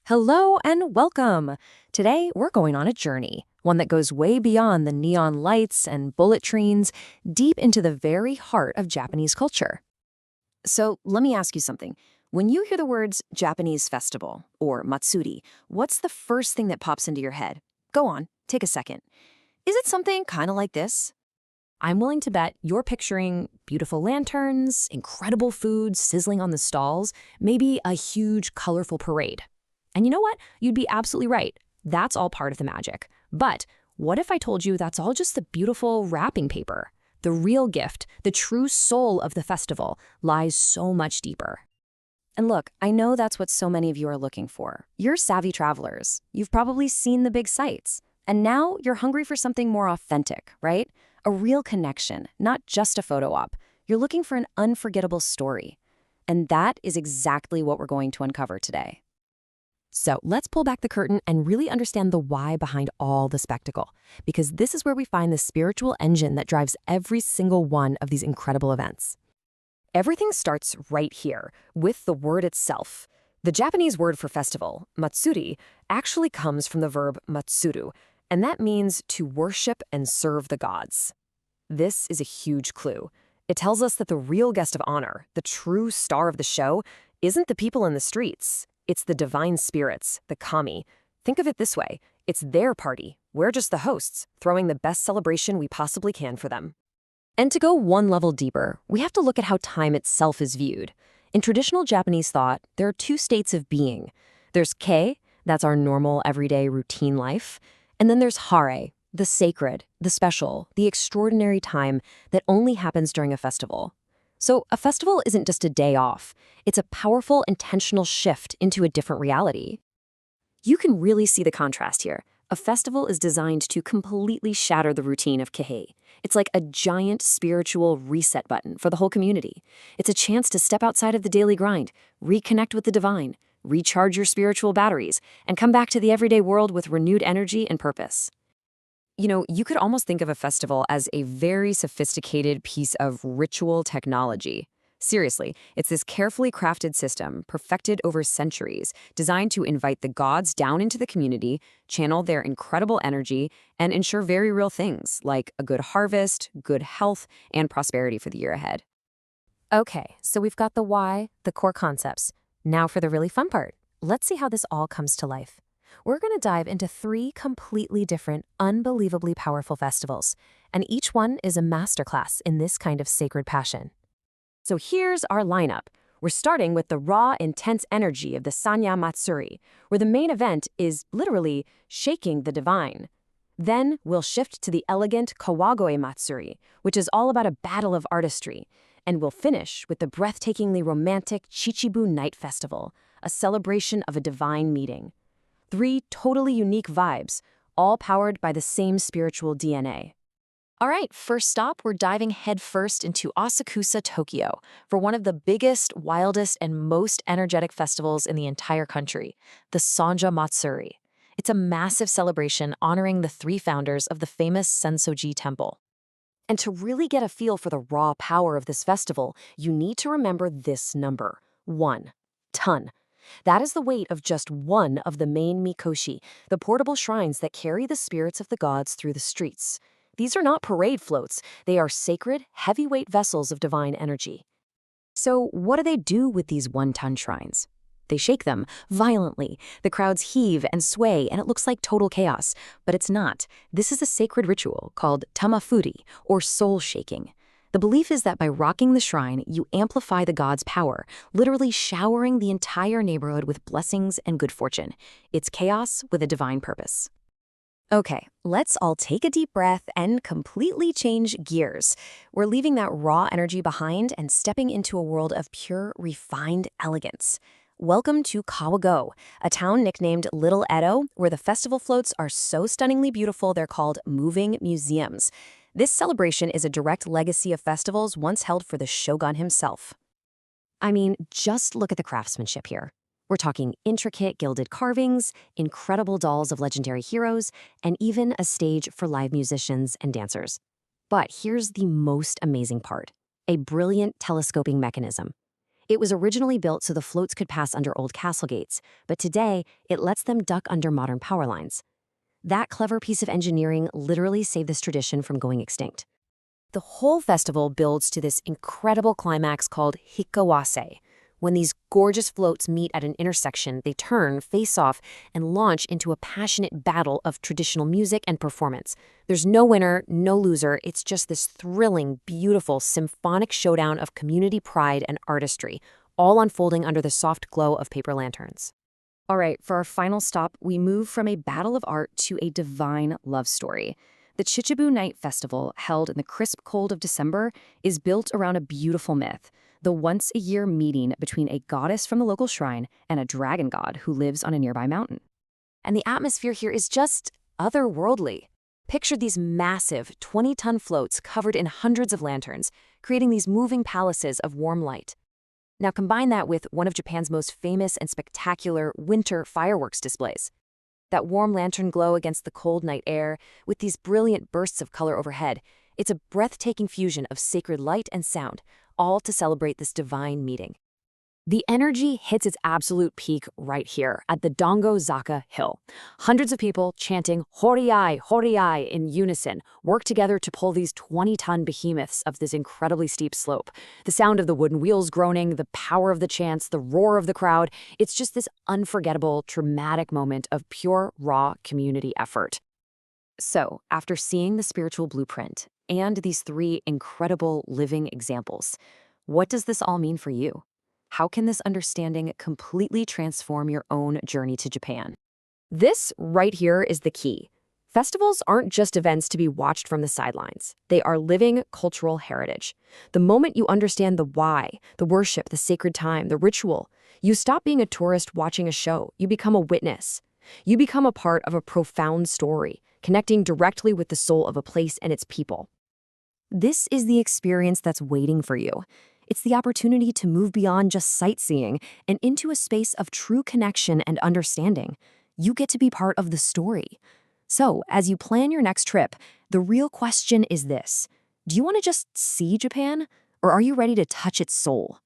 Hello and welcome! Today, we're going on a journey, one that goes way beyond the neon lights and bullet trains, deep into the very heart of Japanese culture. So, let me ask you something. When you hear the words Japanese festival or matsuri, what's the first thing that pops into your head? Go on, take a second. Is it something kind of like this? I'm willing to bet you're picturing beautiful lanterns, incredible food sizzling on the stalls, maybe a huge, colorful parade. And you know what? You'd be absolutely right. That's all part of the magic. But what if I told you that's all just the beautiful wrapping paper? The real gift, the true soul of the festival, lies so much deeper. And look, I know that's what so many of you are looking for. You're savvy travelers. You've probably seen the big sights. And now you're hungry for something more authentic, right? A real connection, not just a photo op. You're looking for an unforgettable story. And that is exactly what we're going to uncover today. So let's pull back the curtain and really understand the why behind all the spectacle, because this is where we find the spiritual engine that drives every single one of these incredible events. Everything starts right here, with the word itself. The Japanese word for festival, matsuri, actually comes from the verb matsuru, and that means to worship and serve the gods. This is a huge clue. It tells us that the real guest of honor, the true star of the show, isn't the people in the streets. It's the divine spirits, the kami. Think of it this way. It's their party. We're just the hosts, throwing the best celebration we possibly can for them. And to go one level deeper, we have to look at how time itself is viewed. In traditional Japanese thought, there are two states of being. There's kei, that's our normal, everyday, routine life. And then there's hare, the sacred, the special, the extraordinary time that only happens during a festival. So a festival isn't just a day off. It's a powerful, intentional shift into a different reality. You can really see the contrast here. A festival is designed to completely shatter the routine of kihei. It's like a giant spiritual reset button for the whole community. It's a chance to step outside of the daily grind, reconnect with the divine, recharge your spiritual batteries, and come back to the everyday world with renewed energy and purpose. You know, you could almost think of a festival as a very sophisticated piece of ritual technology. Seriously, it's this carefully crafted system, perfected over centuries, designed to invite the gods down into the community, channel their incredible energy, and ensure very real things like a good harvest, good health, and prosperity for the year ahead. Okay, so we've got the why, the core concepts. Now for the really fun part. Let's see how this all comes to life. We're going to dive into 3 completely different, unbelievably powerful festivals, and each one is a masterclass in this kind of sacred passion. So here's our lineup. We're starting with the raw, intense energy of the Sanja Matsuri, where the main event is literally shaking the divine. Then we'll shift to the elegant Kawagoe Matsuri, which is all about a battle of artistry, and we'll finish with the breathtakingly romantic Chichibu Night Festival, a celebration of a divine meeting. 3 totally unique vibes, all powered by the same spiritual DNA. All right, first stop, we're diving headfirst into Asakusa, Tokyo, for one of the biggest, wildest, and most energetic festivals in the entire country, the Sanja Matsuri. It's a massive celebration honoring the 3 founders of the famous Sensoji Temple. And to really get a feel for the raw power of this festival, you need to remember this number, 1 ton. That is the weight of just one of the main mikoshi, the portable shrines that carry the spirits of the gods through the streets. These are not parade floats. They are sacred, heavyweight vessels of divine energy. So what do they do with these 1-ton shrines? They shake them violently. The crowds heave and sway, and it looks like total chaos. But it's not. This is a sacred ritual called tamafoodi, or soul shaking. The belief is that by rocking the shrine, you amplify the god's power, literally showering the entire neighborhood with blessings and good fortune. It's chaos with a divine purpose. Okay, let's all take a deep breath and completely change gears. We're leaving that raw energy behind and stepping into a world of pure, refined elegance. Welcome to Kawagoe, a town nicknamed Little Edo, where the festival floats are so stunningly beautiful they're called moving museums. This celebration is a direct legacy of festivals once held for the shogun himself. I mean, just look at the craftsmanship here. We're talking intricate gilded carvings, incredible dolls of legendary heroes, and even a stage for live musicians and dancers. But here's the most amazing part: a brilliant telescoping mechanism. It was originally built so the floats could pass under old castle gates, but today it lets them duck under modern power lines. That clever piece of engineering literally saved this tradition from going extinct. The whole festival builds to this incredible climax called Hikawase. When these gorgeous floats meet at an intersection, they turn, face off, and launch into a passionate battle of traditional music and performance. There's no winner, no loser. It's just this thrilling, beautiful, symphonic showdown of community pride and artistry, all unfolding under the soft glow of paper lanterns. All right, for our final stop, we move from a battle of art to a divine love story. The Chichibu Night Festival, held in the crisp cold of December, is built around a beautiful myth, the once-a-year meeting between a goddess from the local shrine and a dragon god who lives on a nearby mountain. And the atmosphere here is just otherworldly. Picture these massive 20-ton floats covered in hundreds of lanterns, creating these moving palaces of warm light. Now combine that with one of Japan's most famous and spectacular winter fireworks displays. That warm lantern glow against the cold night air, with these brilliant bursts of color overhead, it's a breathtaking fusion of sacred light and sound, all to celebrate this divine meeting. The energy hits its absolute peak right here at the Dongo Zaka Hill. Hundreds of people chanting "Horiai, Horiai" in unison work together to pull these 20-ton behemoths up this incredibly steep slope. The sound of the wooden wheels groaning, the power of the chants, the roar of the crowd, it's just this unforgettable, dramatic moment of pure, raw community effort. So, after seeing the spiritual blueprint and these three incredible living examples, what does this all mean for you? How can this understanding completely transform your own journey to Japan? This right here is the key. Festivals aren't just events to be watched from the sidelines. They are living cultural heritage. The moment you understand the why, the worship, the sacred time, the ritual, you stop being a tourist watching a show. You become a witness. You become a part of a profound story, connecting directly with the soul of a place and its people. This is the experience that's waiting for you. It's the opportunity to move beyond just sightseeing and into a space of true connection and understanding. You get to be part of the story. So, as you plan your next trip, the real question is this: do you want to just see Japan, or are you ready to touch its soul?